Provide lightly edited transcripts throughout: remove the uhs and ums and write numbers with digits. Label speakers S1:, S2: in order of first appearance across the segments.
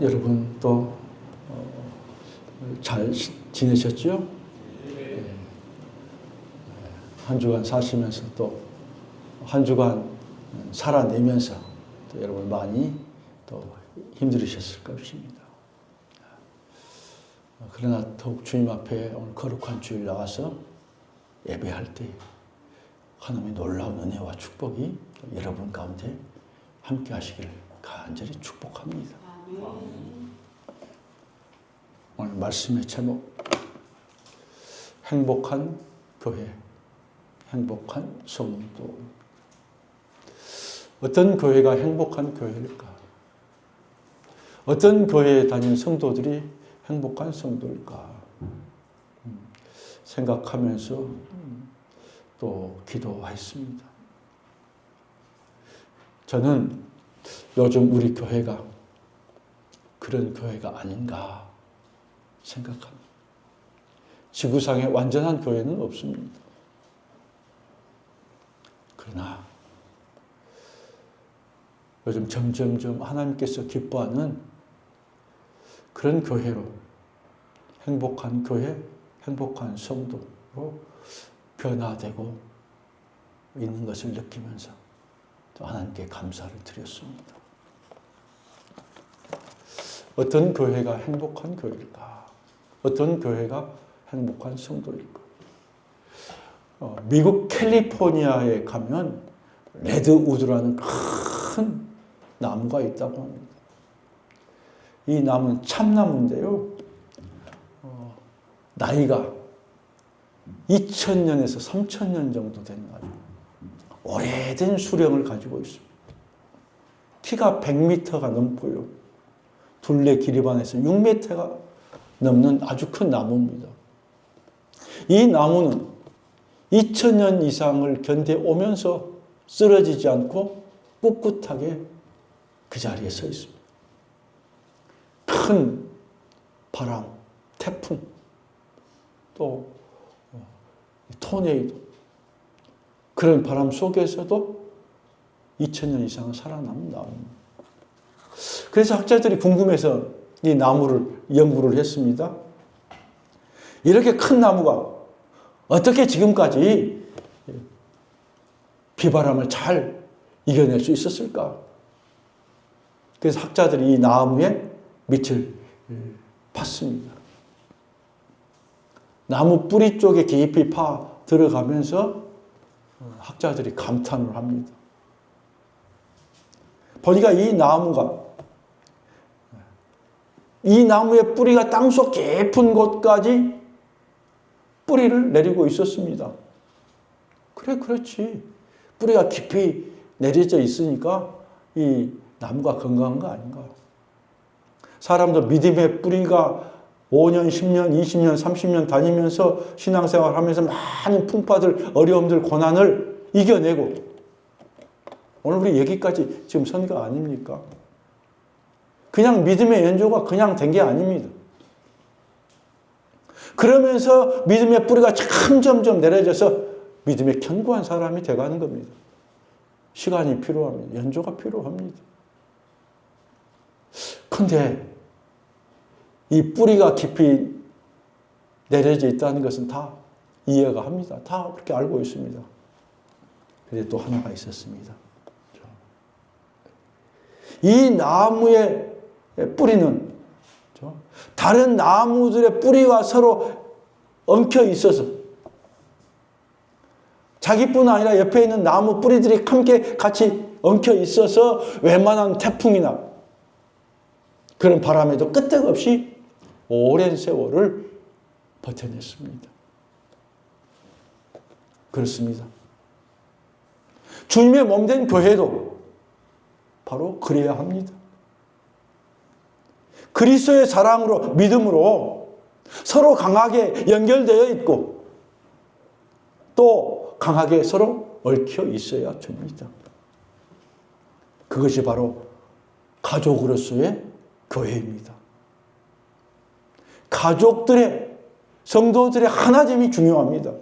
S1: 여러분 또 잘 지내셨죠? 한 주간 사시면서 또 한 주간 살아내면서 또 여러분 많이 또 힘들으셨을 것입니다. 그러나 더욱 주님 앞에 오늘 거룩한 주일 나와서 예배할 때 하나님의 놀라운 은혜와 축복이 여러분 가운데 함께 하시기를 간절히 축복합니다. 오늘 말씀의 제목, 행복한 교회, 행복한 성도. 어떤 교회가 행복한 교회일까? 어떤 교회에 다니는 성도들이 행복한 성도일까? 생각하면서 또 기도했습니다. 저는 요즘 우리 교회가 그런 교회가 아닌가 생각합니다. 지구상에 완전한 교회는 없습니다. 그러나 요즘 점점점 하나님께서 기뻐하는 그런 교회로, 행복한 교회, 행복한 성도로 변화되고 있는 것을 느끼면서 또 하나님께 감사를 드렸습니다. 어떤 교회가 행복한 교회일까? 어떤 교회가 행복한 성도일까? 미국 캘리포니아에 가면 레드우드라는 큰 나무가 있다고 합니다. 이 나무는 참나무인데요. 나이가 2000년에서 3000년 정도 되는 아주 오래된 수령을 가지고 있습니다. 키가 100m가 넘고요. 둘레 기리반에서 6m가 넘는 아주 큰 나무입니다. 이 나무는 2000년 이상을 견뎌오면서 쓰러지지 않고 꿋꿋하게 그 자리에 서 있습니다. 큰 바람, 태풍, 또 토네이도, 그런 바람 속에서도 2000년 이상은 살아남은 나무입니다. 그래서 학자들이 궁금해서 이 나무를 연구를 했습니다. 이렇게 큰 나무가 어떻게 지금까지 비바람을 잘 이겨낼 수 있었을까? 그래서 학자들이 이 나무에 밑을 팠습니다. 나무 뿌리 쪽에 깊이 파 들어가면서 학자들이 감탄을 합니다. 보니까 이 나무의 뿌리가 땅속 깊은 곳까지 뿌리를 내리고 있었습니다. 그렇지. 뿌리가 깊이 내려져 있으니까 이 나무가 건강한 거 아닌가. 사람도 믿음의 뿌리가 5년, 10년, 20년, 30년 다니면서 신앙생활 하면서 많은 풍파들, 어려움들, 고난을 이겨내고 오늘 우리 여기까지 지금 선 거 아닙니까? 그냥 믿음의 연조가 그냥 된 게 아닙니다. 그러면서 믿음의 뿌리가 점점 내려져서 믿음의 견고한 사람이 돼가는 겁니다. 시간이 필요합니다. 연조가 필요합니다. 근데 이 뿌리가 깊이 내려져 있다는 것은 다 이해가 합니다. 다 그렇게 알고 있습니다. 그런데 또 하나가 있었습니다. 이 나무의 뿌리는 다른 나무들의 뿌리와 서로 엉켜 있어서 자기뿐 아니라 옆에 있는 나무 뿌리들이 함께 같이 엉켜 있어서 웬만한 태풍이나 그런 바람에도 끄떡없이 오랜 세월을 버텨냈습니다. 그렇습니다. 주님의 몸된 교회도 바로 그래야 합니다. 그리스도의 사랑으로, 믿음으로 서로 강하게 연결되어 있고 또 강하게 서로 얽혀 있어야 됩니다. 그것이 바로 가족으로서의 교회입니다. 가족들의, 성도들의 하나됨이 중요합니다.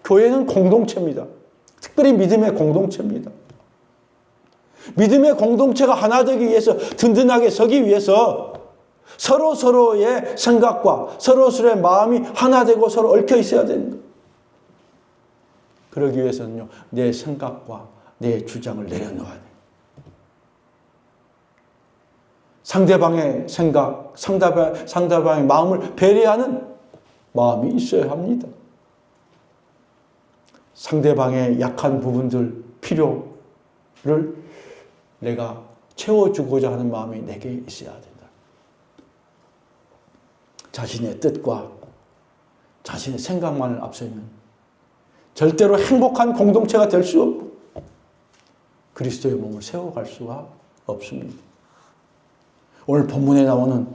S1: 교회는 공동체입니다. 특별히 믿음의 공동체입니다. 믿음의 공동체가 하나 되기 위해서, 든든하게 서기 위해서 서로의 생각과 서로의 마음이 하나 되고 서로 얽혀 있어야 됩니다. 그러기 위해서는요, 내 생각과 내 주장을 내려놓아야 돼요. 상대방의 생각, 상대방의 마음을 배려하는 마음이 있어야 합니다. 상대방의 약한 부분들, 필요를 내가 채워주고자 하는 마음이 내게 있어야 된다. 자신의 뜻과 자신의 생각만을 앞서면 절대로 행복한 공동체가 될 수 없고 그리스도의 몸을 세워갈 수가 없습니다. 오늘 본문에 나오는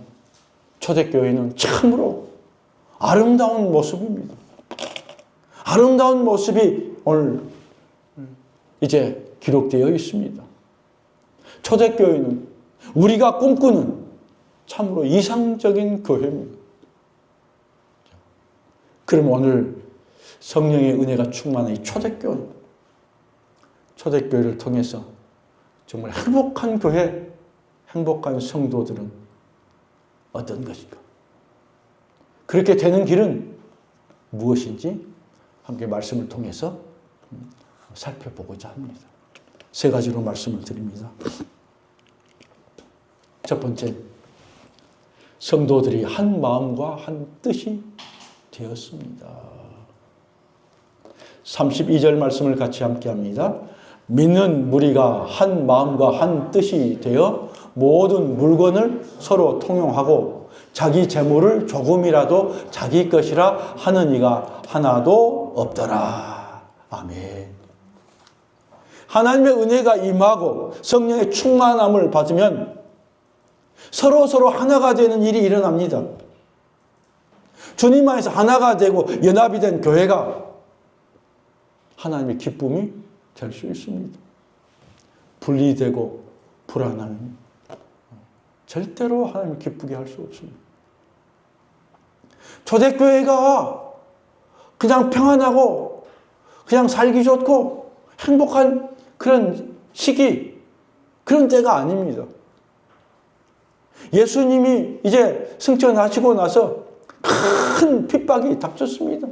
S1: 초대교회는 참으로 아름다운 모습입니다. 아름다운 모습이 오늘 이제 기록되어 있습니다. 초대교회는 우리가 꿈꾸는 참으로 이상적인 교회입니다. 그럼 오늘 성령의 은혜가 충만한 이 초대교회를 통해서 정말 행복한 교회, 행복한 성도들은 어떤 것인가? 그렇게 되는 길은 무엇인지 함께 말씀을 통해서 살펴보고자 합니다. 세 가지로 말씀을 드립니다. 첫 번째, 성도들이 한 마음과 한 뜻이 되었습니다. 32절 말씀을 같이 함께 합니다. 믿는 무리가 한 마음과 한 뜻이 되어 모든 물건을 서로 통용하고 자기 재물을 조금이라도 자기 것이라 하는 이가 하나도 없더라. 아멘. 하나님의 은혜가 임하고 성령의 충만함을 받으면 서로 하나가 되는 일이 일어납니다. 주님 안에서 하나가 되고 연합이 된 교회가 하나님의 기쁨이 될 수 있습니다. 분리되고 불안하면 절대로 하나님을 기쁘게 할 수 없습니다. 초대교회가 그냥 평안하고 그냥 살기 좋고 행복한 그런 시기, 그런 때가 아닙니다. 예수님이 이제 승천하시고 나서 큰 핍박이 닥쳤습니다.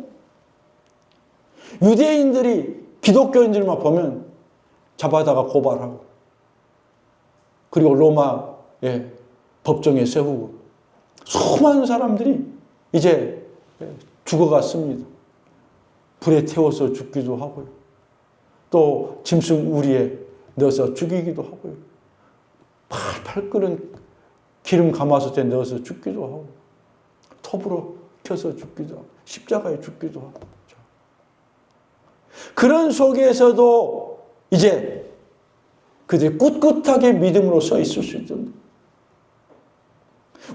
S1: 유대인들이 기독교인들만 보면 잡아다가 고발하고 그리고 로마의 법정에 세우고 수많은 사람들이 이제 죽어갔습니다. 불에 태워서 죽기도 하고요. 또 짐승 우리에 넣어서 죽이기도 하고요. 팔팔 끓은 기름 가마솥에 넣어서 죽기도 하고 톱으로 켜서 죽기도 하고 십자가에 죽기도 하고 그런 속에서도 이제 그들이 꿋꿋하게 믿음으로 서 있을 수 있습니다.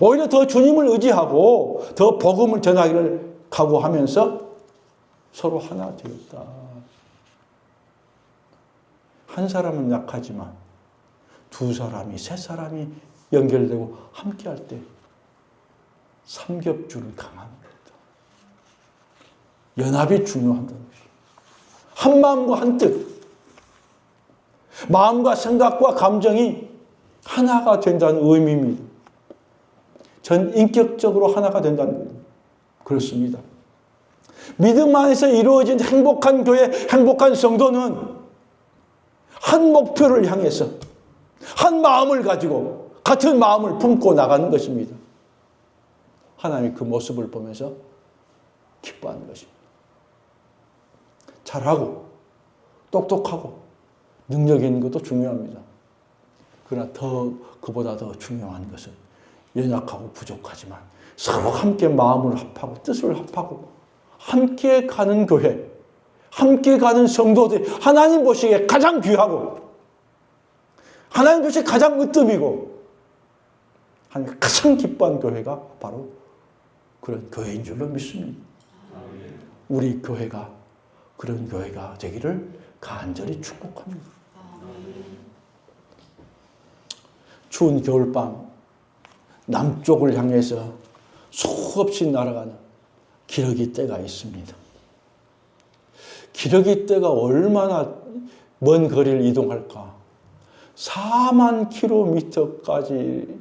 S1: 오히려 더 주님을 의지하고 더 복음을 전하기를 각오하면서 서로 하나 되었다. 한 사람은 약하지만 두 사람이, 세 사람이 연결되고 함께할 때 삼겹줄은 강한 거다. 연합이 중요하다는 것이죠. 한 마음과 한 뜻, 마음과 생각과 감정이 하나가 된다는 의미입니다. 전 인격적으로 하나가 된다는 거예요. 그렇습니다. 믿음 안에서 이루어진 행복한 교회, 행복한 성도는 한 목표를 향해서 한 마음을 가지고 같은 마음을 품고 나가는 것입니다. 하나님이 그 모습을 보면서 기뻐하는 것입니다. 잘하고 똑똑하고 능력 있는 것도 중요합니다. 그러나 그보다 더 중요한 것은 연약하고 부족하지만 서로 함께 마음을 합하고 뜻을 합하고 함께 가는 교회, 함께 가는 성도들, 하나님 보시기에 가장 귀하고 하나님 보시기에 가장 으뜸이고 하나님 가장 기뻐한 교회가 바로 그런 교회인 줄로 믿습니다. 우리 교회가 그런 교회가 되기를 간절히 축복합니다. 추운 겨울밤 남쪽을 향해서 수없이 날아가는 기러기 떼가 있습니다. 기러기 떼가 얼마나 먼 거리를 이동할까? 4만 킬로미터까지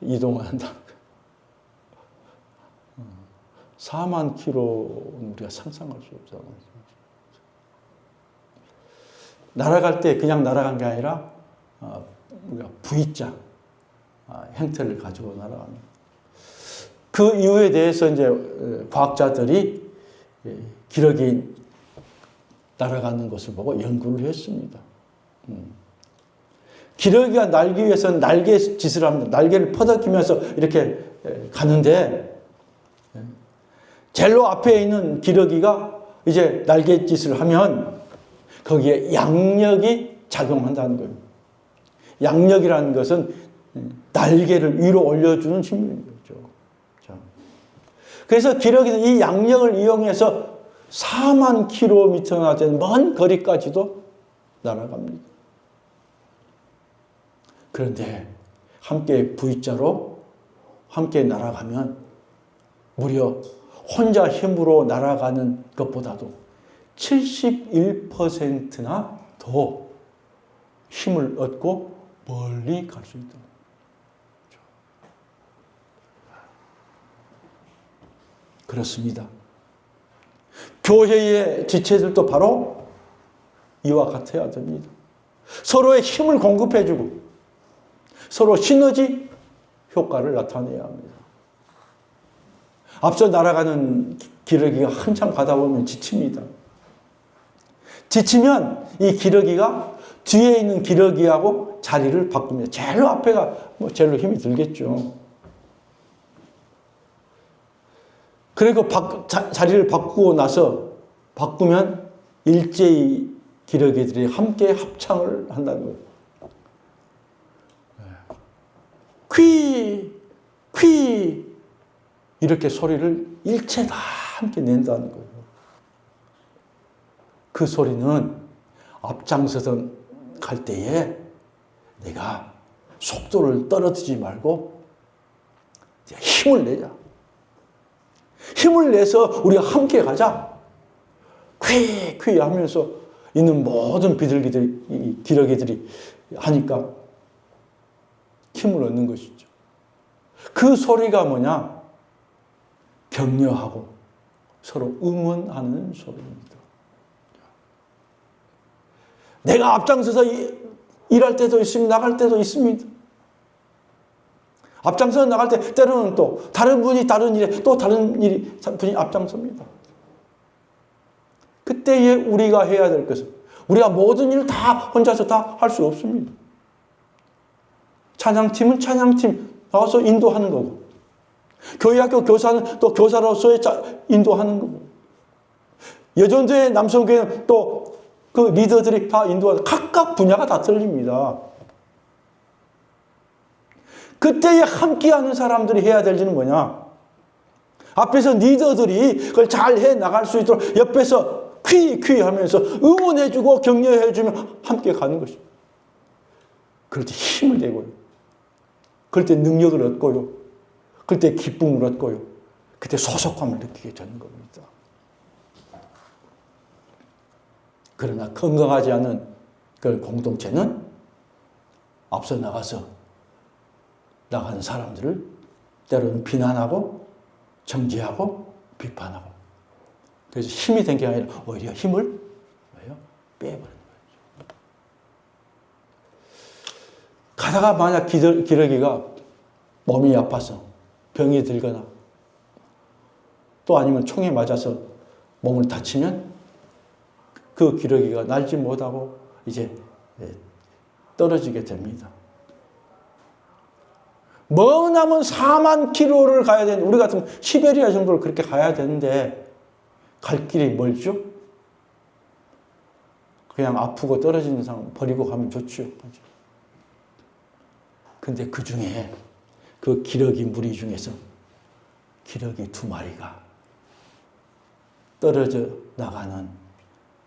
S1: 이동을 한다는 거예요. 4만 킬로는 우리가 상상할 수 없잖아요. 날아갈 때 그냥 날아간 게 아니라 우리가 V자 형태를 가지고 날아갑니다. 그 이유에 대해서 이제 과학자들이 기러기 날아가는 것을 보고 연구를 했습니다. 기러기가 날기 위해서는 날개 짓을 합니다. 날개를 퍼덕이면서 이렇게 가는데 제일 앞에 있는 기러기가 이제 날개 짓을 하면 거기에 양력이 작용한다는 거예요. 양력이라는 것은 날개를 위로 올려주는 힘인 거죠. 그래서 기러기는 이 양력을 이용해서 4만 킬로미터나 되는 먼 거리까지도 날아갑니다. 그런데 함께 V자로 함께 날아가면 무려 혼자 힘으로 날아가는 것보다도 71%나 더 힘을 얻고 멀리 갈 수 있다. 그렇습니다. 교회의 지체들도 바로 이와 같아야 됩니다. 서로의 힘을 공급해주고 서로 시너지 효과를 나타내야 합니다. 앞서 날아가는 기러기가 한참 가다 보면 지칩니다. 지치면 이 기러기가 뒤에 있는 기러기하고 자리를 바꿉니다. 제일 앞에가 제일 힘이 들겠죠. 그리고 자리를 바꾸고 나서 바꾸면 일제히 기러기들이 함께 합창을 한다는 거예요. 퀴, 퀴 이렇게 소리를 일체 다 함께 낸다는 거예요. 그 소리는 앞장서서 갈 때에 내가 속도를 떨어뜨리지 말고 힘을 내자. 힘을 내서 우리가 함께 가자. 퀴, 퀴 하면서 있는 모든 비둘기들이, 기러기들이 하니까 힘을 얻는 것이죠. 그 소리가 뭐냐? 격려하고 서로 응원하는 소리입니다. 내가 앞장서서 일할 때도 있습니다. 나갈 때도 있습니다. 앞장서 나갈 때 때로는 또 다른 분이 다른 일에 또 다른 분이 앞장섭니다. 그때에 우리가 해야 될 것은 우리가 모든 일을 다 혼자서 다 할 수 없습니다. 찬양팀은 찬양팀 나와서 인도하는 거고 교회학교 교사는 또 교사로서의 인도하는 거고 여전도의 남성교회는 또 그 리더들이 다 인도하는 각각 분야가 다 틀립니다. 그때에 함께하는 사람들이 해야 될 일은 뭐냐? 앞에서 리더들이 그걸 잘 해 나갈 수 있도록 옆에서 퀴퀴 하면서 응원해주고 격려해주면 함께 가는 것입니다. 그럴 때 힘을 내고요. 그럴 때 능력을 얻고요. 그럴 때 기쁨을 얻고요. 그때 소속감을 느끼게 되는 겁니다. 그러나 건강하지 않은 그 공동체는 앞서 나가는 사람들을 때로는 비난하고 정죄하고 비판하고 그래서 힘이 된 게 아니라 오히려 힘을 빼버리는 거예요. 가다가 만약 기러기가 몸이 아파서 병이 들거나 또 아니면 총에 맞아서 몸을 다치면 그 기러기가 날지 못하고 이제 떨어지게 됩니다. 머나먼 4만 킬로를 가야 되는데 우리 같으면 시베리아 정도를 그렇게 가야 되는데 갈 길이 멀죠? 그냥 아프고 떨어지는 사람 버리고 가면 좋죠. 근데 그 중에 그 기러기 무리 중에서 기러기 2마리가 떨어져 나가는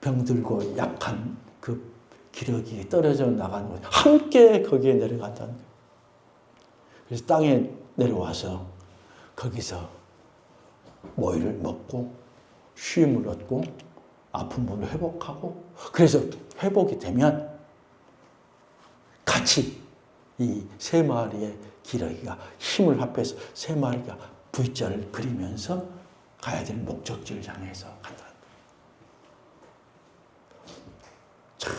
S1: 병들고 약한 그 기러기 떨어져 나가는 것 함께 거기에 내려간다는 거예요. 그래서 땅에 내려와서 거기서 모이를 먹고 쉼을 얻고 아픈 분을 회복하고 그래서 회복이 되면 같이 이 세 마리의 기러기가 힘을 합해서 세 마리가 V자를 그리면서 가야 될 목적지를 향해서 간다. 참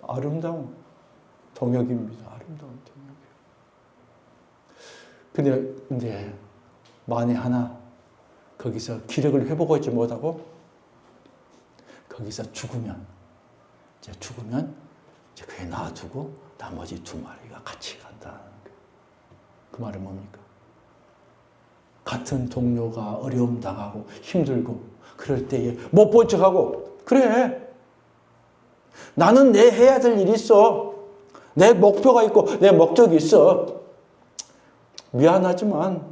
S1: 아름다운 동역입니다. 아름다운 동역. 근데 만에 하나 거기서 기력을 회복하지 못하고 거기서 죽으면 이제 그게 놔두고 나머지 두 마리가 같이 간다는 거예요. 그 말은 뭡니까? 같은 동료가 어려움 당하고 힘들고 그럴 때에 못 본 척하고 그래. 나는 내 해야 될 일이 있어. 내 목표가 있고 내 목적이 있어. 미안하지만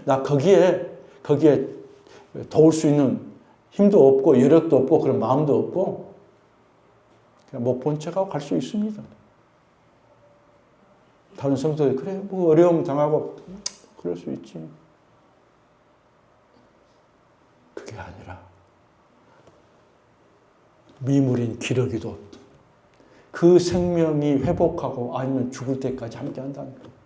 S1: 나 거기에 도울 수 있는 힘도 없고 여력도 없고 그런 마음도 없고 그냥 못 본 척하고 갈 수 있습니다. 다른 성도들이 그래 뭐 어려움 당하고 그럴 수 있지. 그게 아니라 미물인 기러기도 그 생명이 회복하고 아니면 죽을 때까지 함께 한다는 거예요.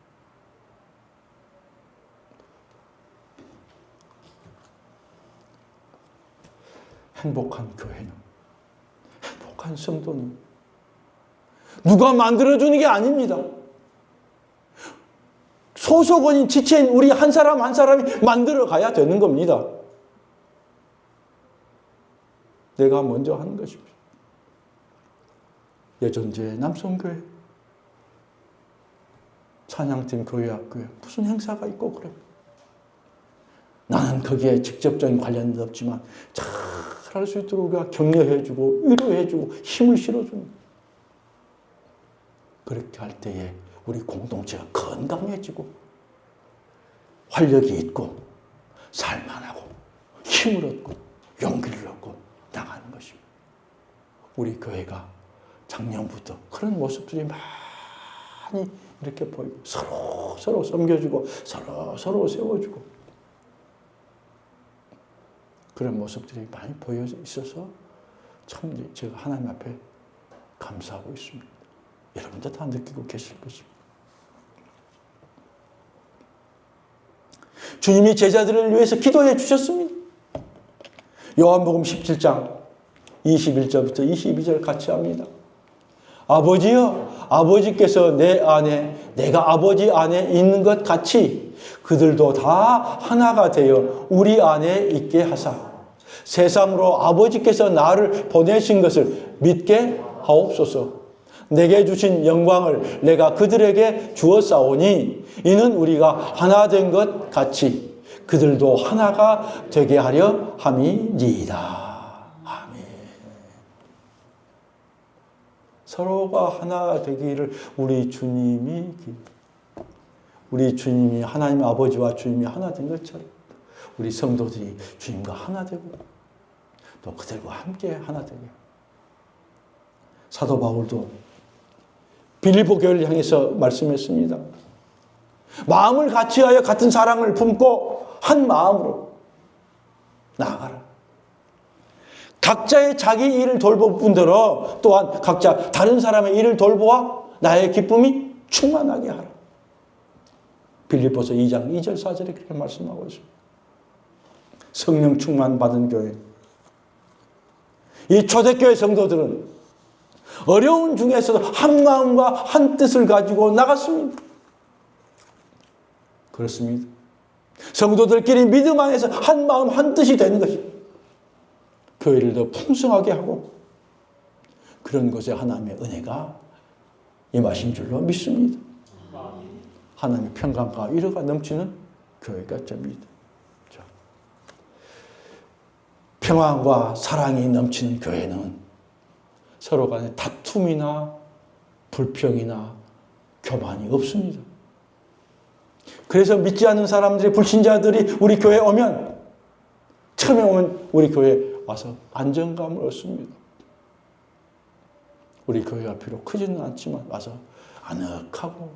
S1: 행복한 교회는, 행복한 성도는 누가 만들어주는 게 아닙니다. 소속원인 지체인 우리 한 사람 한 사람이 만들어 가야 되는 겁니다. 내가 먼저 하는 것입니다. 예전제 남성교회, 찬양팀 교회학교에 무슨 행사가 있고 그래. 나는 거기에 직접적인 관련은 없지만 잘 할 수 있도록 우리가 격려해주고 위로해주고 힘을 실어줍니다. 그렇게 할 때에 우리 공동체가 건강해지고 활력이 있고 살만하고 힘을 얻고 용기를 얻고 나가는 것입니다. 우리 교회가 작년부터 그런 모습들이 많이 이렇게 보이고 서로 섬겨주고 서로 세워주고 그런 모습들이 많이 보여 있어서 참 제가 하나님 앞에 감사하고 있습니다. 여러분도 다 느끼고 계실 것입니다. 주님이 제자들을 위해서 기도해 주셨습니다. 요한복음 17장 21절부터 22절 같이 합니다. 아버지여, 아버지께서 내 안에 내가 아버지 안에 있는 것 같이 그들도 다 하나가 되어 우리 안에 있게 하사 세상으로 아버지께서 나를 보내신 것을 믿게 하옵소서. 내게 주신 영광을 내가 그들에게 주었사오니 이는 우리가 하나 된 것 같이 그들도 하나가 되게 하려 함이니이다. 아멘. 서로가 하나 되기를 우리 주님이 하나님 아버지와 주님이 하나 된 것처럼 우리 성도들이 주님과 하나 되고 또 그들과 함께 하나 되게. 사도 바울도 빌립보 교회를 향해서 말씀했습니다. 마음을 같이하여 같은 사랑을 품고 한 마음으로 나아가라. 각자의 자기 일을 돌볼 뿐더러 또한 각자 다른 사람의 일을 돌보아 나의 기쁨이 충만하게 하라. 빌립보서 2장 2절 4절에 그렇게 말씀하고 있습니다. 성령 충만 받은 교회. 이 초대교회 성도들은 어려운 중에서도 한 마음과 한 뜻을 가지고 나갔습니다. 그렇습니다. 성도들끼리 믿음 안에서 한 마음 한 뜻이 되는 것이 교회를 더 풍성하게 하고 그런 곳에 하나님의 은혜가 임하신 줄로 믿습니다. 하나님의 평강과 위로가 넘치는 교회가 됩니다. 평안과 사랑이 넘치는 교회는 서로 간에 다툼이나 불평이나 교만이 없습니다. 그래서 믿지 않는 사람들이 불신자들이 우리 교회에 오면 처음에 오면 우리 교회에 와서 안정감을 얻습니다. 우리 교회가 비록 크지는 않지만 와서 아늑하고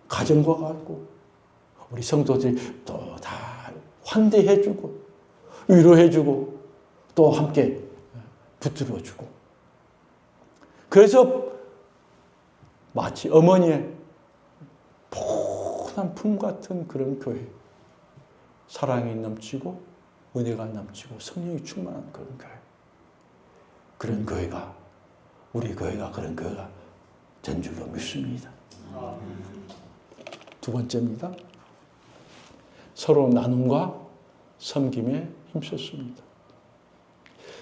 S1: 가정과 같고 우리 성도들이 또 다 환대해주고 위로해주고 또 함께 붙들어주고 그래서 마치 어머니의 포근한 품 같은 그런 교회. 사랑이 넘치고 은혜가 넘치고 성령이 충만한 그런 교회. 그런 교회가 우리 교회가 그런 교회가 된 줄로 믿습니다. 두 번째입니다. 서로 나눔과 섬김에 힘썼습니다.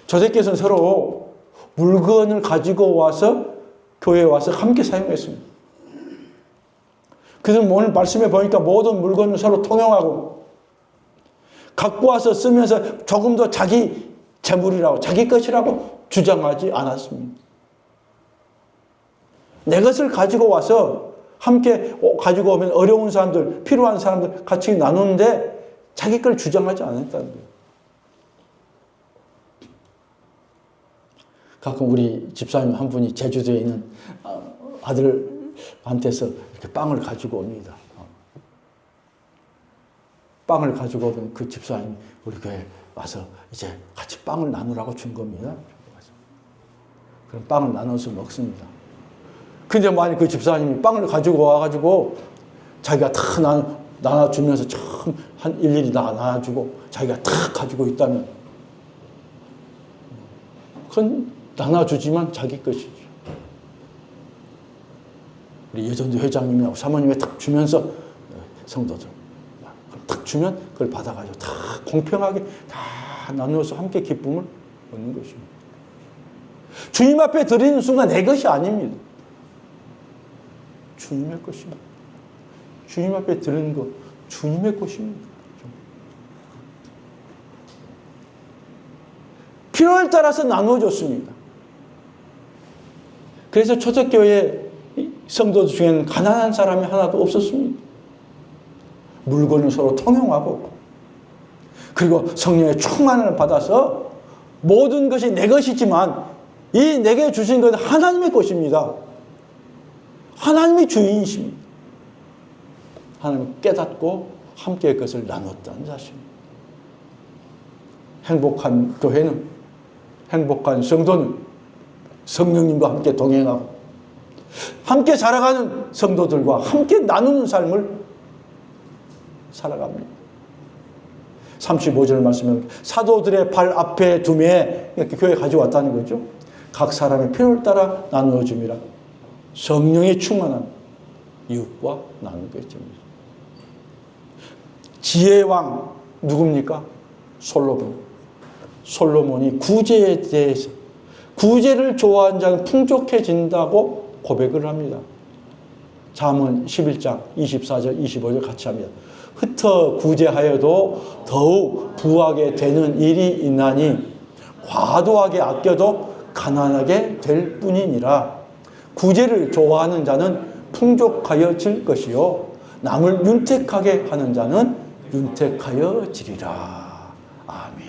S1: 조세께서는 서로 물건을 가지고 와서 교회에 와서 함께 사용했습니다. 그래서 오늘 말씀에 보니까 모든 물건을 서로 통용하고 갖고 와서 쓰면서 조금 더 자기 재물이라고 자기 것이라고 주장하지 않았습니다. 내 것을 가지고 와서 함께 가지고 오면 어려운 사람들, 필요한 사람들 같이 나누는데 자기 걸 주장하지 않았다는 거예요. 가끔 우리 집사님 한 분이 제주도에 있는 아들한테서 이렇게 빵을 가지고 옵니다. 빵을 가지고 오면 그 집사님이 우리 교회에 와서 이제 같이 빵을 나누라고 준 겁니다. 그럼 빵을 나눠서 먹습니다. 근데 만약 그 집사님이 빵을 가지고 와가지고 자기가 다 나눠주면서 참 한 일일이 나눠주고 자기가 다 가지고 있다면 그건 나눠주지만 자기 것이죠. 우리 예전도 회장님하고 사모님이 탁 주면서 성도들 탁 주면 그걸 받아가지고 다 공평하게 다 나누어서 함께 기쁨을 얻는 것입니다. 주님 앞에 드리는 순간 내 것이 아닙니다. 주님의 것입니다. 주님 앞에 드리는 것 주님의 것입니다. 필요에 따라서 나누어줬습니다. 그래서 초대교회 성도들 중에는 가난한 사람이 하나도 없었습니다. 물건을 서로 통용하고 그리고 성령의 충만을 받아서 모든 것이 내 것이지만 이 내게 주신 것은 하나님의 것입니다. 하나님이 주인이십니다. 하나님을 깨닫고 함께 그것을 나눴다는 사실입니다. 행복한 교회는 행복한 성도는 성령님과 함께 동행하고 함께 살아가는 성도들과 함께 나누는 삶을 살아갑니다. 35절 말씀에 사도들의 발 앞에 두매 이렇게 교회에 가져왔다는 거죠. 각 사람의 필요를 따라 나누어 줍니다. 성령이 충만한 이웃과 나누는 것입니다. 지혜의 왕 누굽니까? 솔로몬이 구제에 대해서 구제를 좋아하는 자는 풍족해진다고 고백을 합니다. 잠언 11장 24절 25절 같이 합니다. 흩어 구제하여도 더욱 부하게 되는 일이 있나니 과도하게 아껴도 가난하게 될 뿐이니라. 구제를 좋아하는 자는 풍족하여질 것이요 남을 윤택하게 하는 자는 윤택하여지리라. 아멘.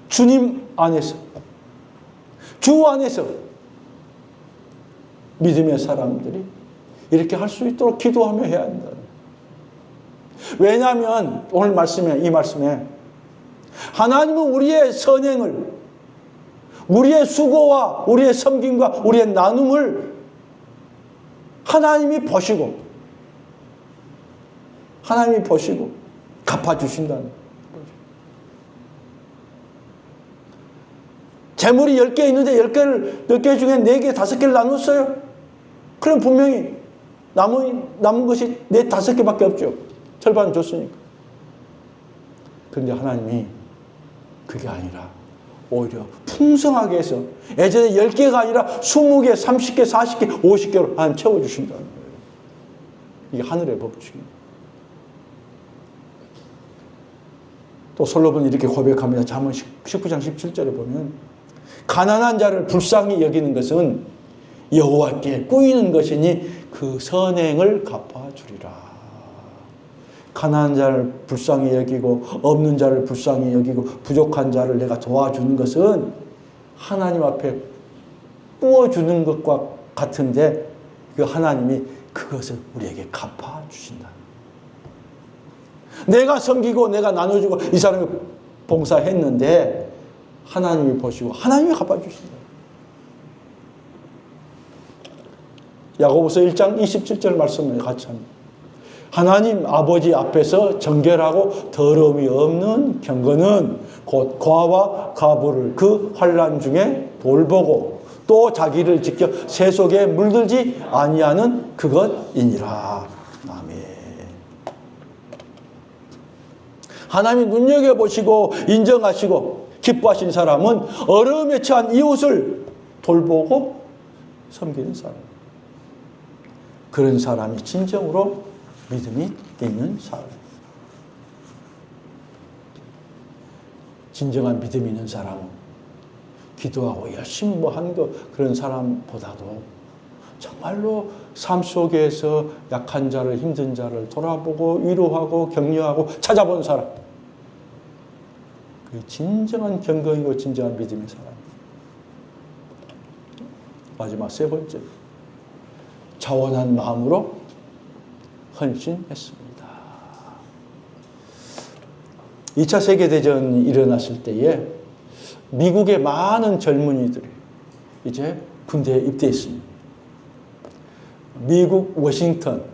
S1: 주님 안에서 주 안에서 믿음의 사람들이 이렇게 할 수 있도록 기도하며 해야 한다. 왜냐하면 오늘 이 말씀에 하나님은 우리의 선행을 우리의 수고와 우리의 섬김과 우리의 나눔을 하나님이 보시고 갚아주신다는 거죠. 재물이 10개 있는데 10개 중에 4개, 5개를 나눴어요. 그럼 분명히 남은 것이 4, 5개밖에 없죠. 절반은 줬으니까. 그런데 하나님이 그게 아니라 오히려 풍성하게 해서 예전에 10개가 아니라 20개, 30개, 40개, 50개로 하나님 채워주신다는 거예요. 이게 하늘의 법칙입니다. 또 솔로몬이 이렇게 고백합니다. 잠언 19장 17절에 보면 가난한 자를 불쌍히 여기는 것은 여호와께 꾸이는 것이니 그 선행을 갚아주리라. 가난한 자를 불쌍히 여기고 없는 자를 불쌍히 여기고 부족한 자를 내가 도와주는 것은 하나님 앞에 부어주는 것과 같은데 그 하나님이 그것을 우리에게 갚아주신다. 내가 섬기고 내가 나눠주고 이 사람이 봉사했는데 하나님이 보시고 하나님이 갚아주신다. 야고보서 1장 27절 말씀을 같이 합니다. 하나님 아버지 앞에서 정결하고 더러움이 없는 경건은 곧 과와 가부를 그 환난 중에 돌보고 또 자기를 지켜 새 속에 물들지 아니하는 그것이니라. 아멘. 하나님이 눈여겨보시고 인정하시고 기뻐하신 사람은 어려움에 처한 이웃을 돌보고 섬기는 사람. 그런 사람이 진정으로 믿음이 있는 사람. 진정한 믿음이 있는 사람은 기도하고 열심히 뭐 하는 거 그런 사람보다도 정말로 삶 속에서 약한 자를, 힘든 자를 돌아보고 위로하고 격려하고 찾아본 사람. 그게 진정한 경건이고 진정한 믿음의 사람. 마지막 세 번째. 자원한 마음으로 헌신했습니다. 2차 세계대전이 일어났을 때에 미국의 많은 젊은이들이 이제 군대에 입대했습니다. 미국 워싱턴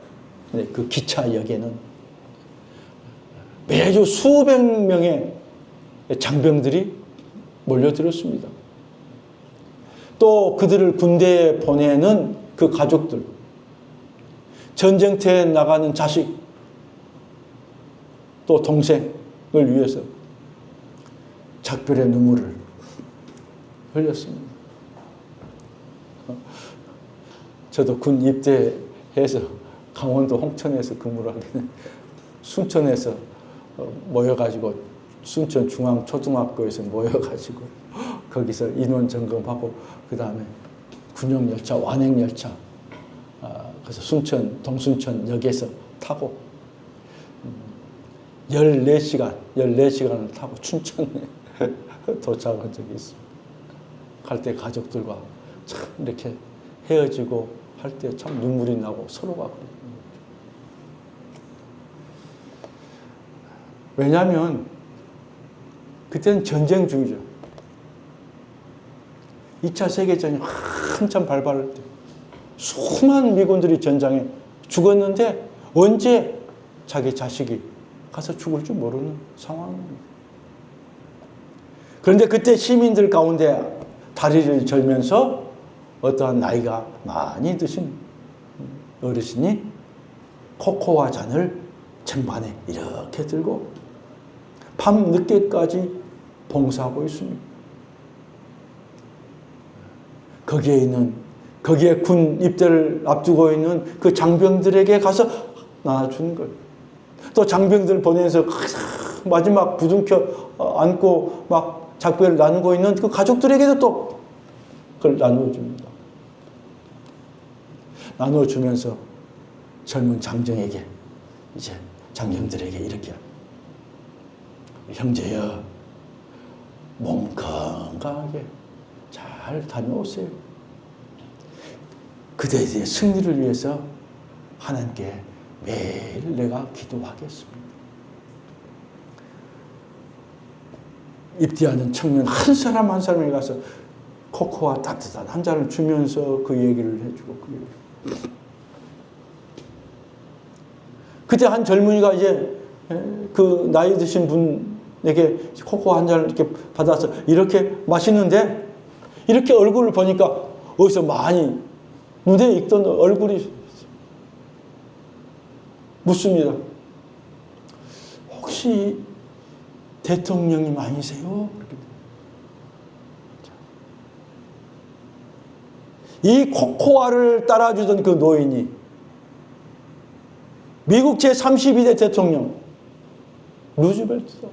S1: 그 기차역에는 매주 수백 명의 장병들이 몰려들었습니다. 또 그들을 군대에 보내는 그 가족들, 전쟁터에 나가는 자식, 또 동생을 위해서 작별의 눈물을 흘렸습니다. 저도 군 입대해서 강원도 홍천에서 근무를 하게 된 순천에서 모여가지고 순천 중앙초등학교에서 모여가지고 거기서 인원 점검하고 그 다음에 군용열차, 완행열차 그래서 순천, 동순천역에서 타고 14시간을 타고 춘천에 도착한 적이 있습니다. 갈 때 가족들과 참 이렇게 헤어지고 할 때 참 눈물이 나고 서로가 왜냐하면 그때는 전쟁 중이죠. 2차 세계전이 한참 발발할 때 수많은 미군들이 전장에 죽었는데 언제 자기 자식이 가서 죽을 줄 모르는 상황입니다. 그런데 그때 시민들 가운데 다리를 절면서 어떠한 나이가 많이 드신 어르신이 코코아 잔을 쟁반에 이렇게 들고 밤 늦게까지 봉사하고 있습니다. 거기에 군 입대를 앞두고 있는 그 장병들에게 가서 나눠주는 거예요. 또 장병들 보내면서 마지막 부둥켜 안고 막 작별을 나누고 있는 그 가족들에게도 또 그걸 나눠줍니다. 나눠주면서 젊은 장정에게 이제 장병들에게 이렇게 형제여 몸 건강하게 잘 다녀오세요. 그대의 승리를 위해서 하나님께 매일 내가 기도하겠습니다. 입대하는 청년 한 사람 한 사람에 가서 코코아 따뜻한 한 잔을 주면서 그 얘기를 해주고 그때 한 젊은이가 이제 그 나이 드신 분에게 코코아 한 잔을 이렇게 받아서 이렇게 마시는데 이렇게 얼굴을 보니까 어디서 많이 눈에 익던 얼굴이 묻습니다. 혹시 대통령님 아니세요? 이 코코아를 따라주던 그 노인이 미국 제32대 대통령 루즈벨트다.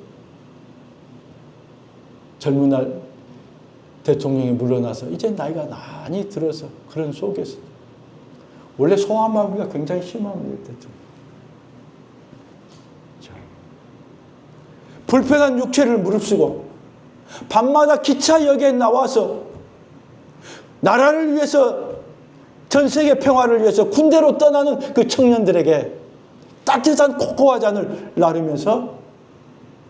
S1: 젊은 날 대통령이 물러나서 이제 나이가 많이 들어서 그런 속에서 원래 소아마비가 굉장히 심합니다. 대통령. 불편한 육체를 무릅쓰고 밤마다 기차역에 나와서 나라를 위해서 전 세계 평화를 위해서 군대로 떠나는 그 청년들에게 따뜻한 코코아 잔을 나르면서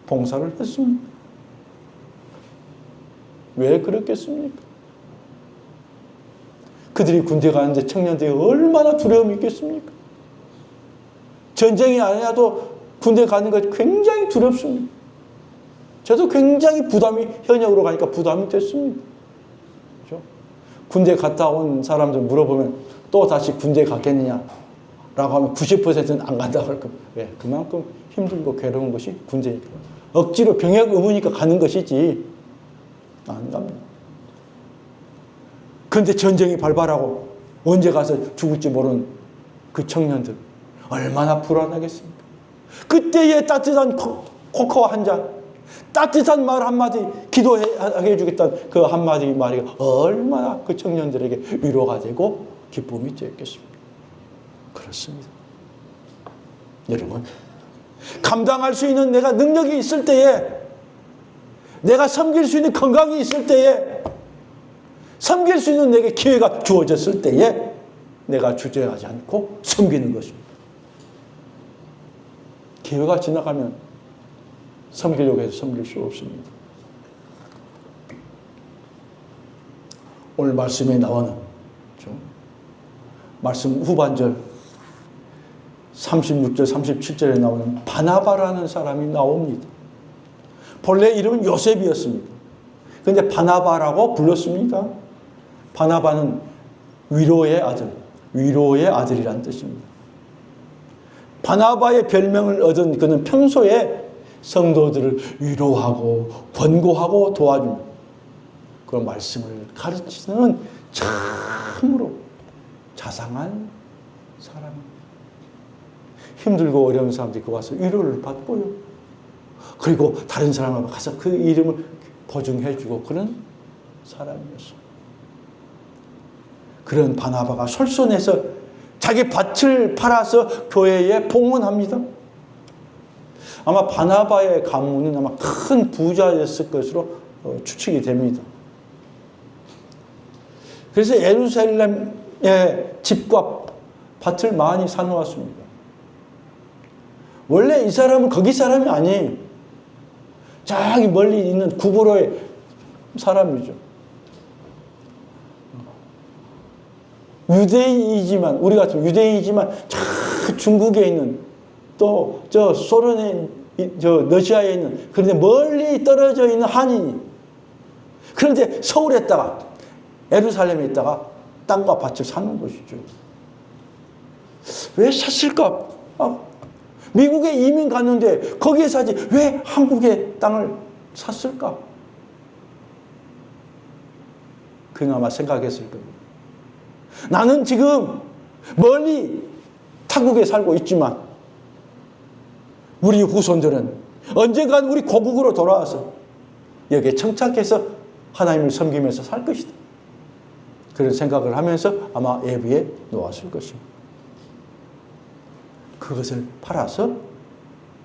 S1: 봉사를 했습니다. 왜 그렇겠습니까? 그들이 군대 가는데 청년들이 얼마나 두려움이 있겠습니까? 전쟁이 아니라도 군대 가는 것 굉장히 두렵습니다. 저도 굉장히 부담이, 현역으로 가니까 부담이 됐습니다. 그렇죠? 군대 갔다 온 사람들 물어보면 또 다시 군대 가겠느냐? 라고 하면 90%는 안 간다고 할 겁니다. 왜? 그만큼 힘들고 괴로운 것이 군대니까. 억지로 병역 의무니까 가는 것이지 안 갑니다. 그런데 전쟁이 발발하고 언제 가서 죽을지 모르는 그 청년들 얼마나 불안하겠습니까? 그때의 따뜻한 코코아 한 잔, 따뜻한 말 한마디, 기도하게 해주겠다는 그 한마디 말이 얼마나 그 청년들에게 위로가 되고 기쁨이 되었겠습니까? 그렇습니다. 여러분, 감당할 수 있는 내가 능력이 있을 때에, 내가 섬길 수 있는 건강이 있을 때에, 섬길 수 있는 내게 기회가 주어졌을 때에 내가 주저하지 않고 섬기는 것입니다. 기회가 지나가면 섬기려고 해서 섬길 수 없습니다. 오늘 말씀에 나오는 말씀 후반절 36절 37절에 나오는 바나바라는 사람이 나옵니다. 본래 이름은 요셉이었습니다. 그런데 바나바라고 불렀습니다. 바나바는 위로의 아들, 위로의 아들이란 뜻입니다. 바나바의 별명을 얻은 그는 평소에 성도들을 위로하고 권고하고 도와줍니다. 그 말씀을 가르치는 참으로 자상한 사람입니다. 힘들고 어려운 사람들이 와서 위로를 받고요. 그리고 다른 사람하고 가서 그 이름을 보증해주고 그런 사람이었어요. 그런 바나바가 솔선해서 자기 밭을 팔아서 교회에 봉헌합니다. 아마 바나바의 가문은 아마 큰 부자였을 것으로 추측이 됩니다. 그래서 예루살렘의 집과 밭을 많이 사놓았습니다. 원래 이 사람은 거기 사람이 아니에요. 저기 멀리 있는 구브로의 사람이죠. 유대인이지만, 우리 같은 유대인이지만 저 중국에 있는 또 저 소련에, 저 러시아에 있는, 그런데 멀리 떨어져 있는 한인이, 그런데 서울에다가 예루살렘에 있다가 땅과 밭을 사는 것이죠. 왜 샀을까? 미국에 이민 갔는데 거기에 사지 왜 한국의 땅을 샀을까? 그나마 생각했을 겁니다. 나는 지금 멀리 타국에 살고 있지만 우리 후손들은 언젠간 우리 고국으로 돌아와서 여기에 정착해서 하나님을 섬기면서 살 것이다. 그런 생각을 하면서 아마 예비에 놓았을 것입니다. 그것을 팔아서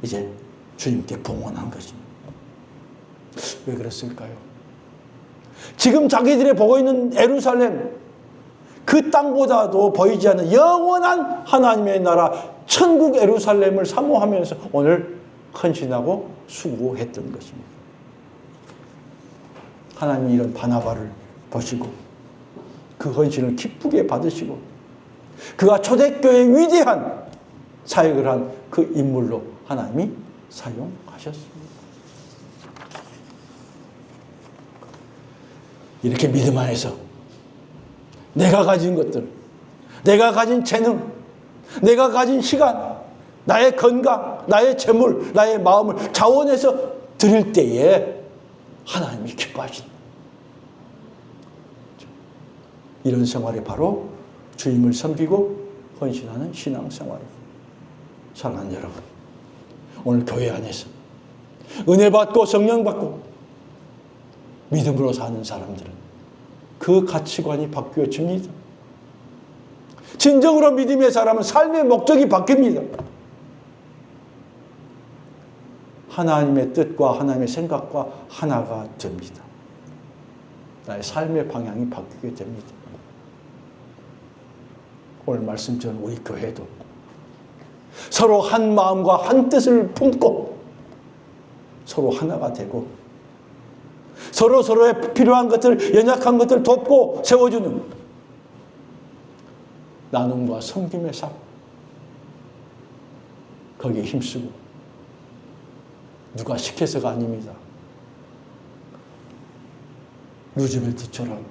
S1: 이제 주님께 봉헌한 것입니다. 왜 그랬을까요? 지금 자기들이 보고 있는 예루살렘, 그 땅보다도 보이지 않는 영원한 하나님의 나라 천국 예루살렘을 사모하면서 오늘 헌신하고 수고했던 것입니다. 하나님이 이런 바나바를 보시고 그 헌신을 기쁘게 받으시고 그가 초대교회의 위대한 사역을 한 그 인물로 하나님이 사용하셨습니다. 이렇게 믿음 안에서 내가 가진 것들, 내가 가진 재능, 내가 가진 시간, 나의 건강, 나의 재물, 나의 마음을 자원해서 드릴 때에 하나님이 기뻐하신다. 이런 생활이 바로 주님을 섬기고 헌신하는 신앙생활입니다. 사랑하는 여러분, 오늘 교회 안에서 은혜 받고 성령 받고 믿음으로 사는 사람들은 그 가치관이 바뀌어집니다. 진정으로 믿음의 사람은 삶의 목적이 바뀝니다. 하나님의 뜻과 하나님의 생각과 하나가 됩니다. 나의 삶의 방향이 바뀌게 됩니다. 오늘 말씀처럼 우리 교회도 서로 한 마음과 한 뜻을 품고 서로 하나가 되고 서로의 필요한 것들, 연약한 것들 돕고 세워주는 나눔과 섬김의 삶. 거기에 힘쓰고 누가 시켜서가 아닙니다. 루즈벨트처럼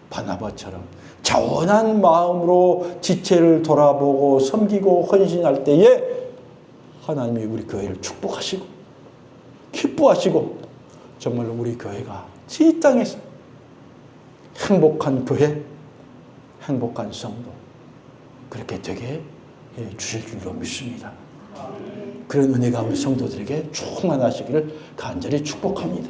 S1: 바나바처럼 자원한 마음으로 지체를 돌아보고 섬기고 헌신할 때에 하나님이 우리 교회를 축복하시고 기뻐하시고 정말로 우리 교회가 이 땅에서 행복한 교회, 행복한 성도 그렇게 되게 해 주실 줄로 믿습니다. 그런 은혜가 우리 성도들에게 충만하시기를 간절히 축복합니다.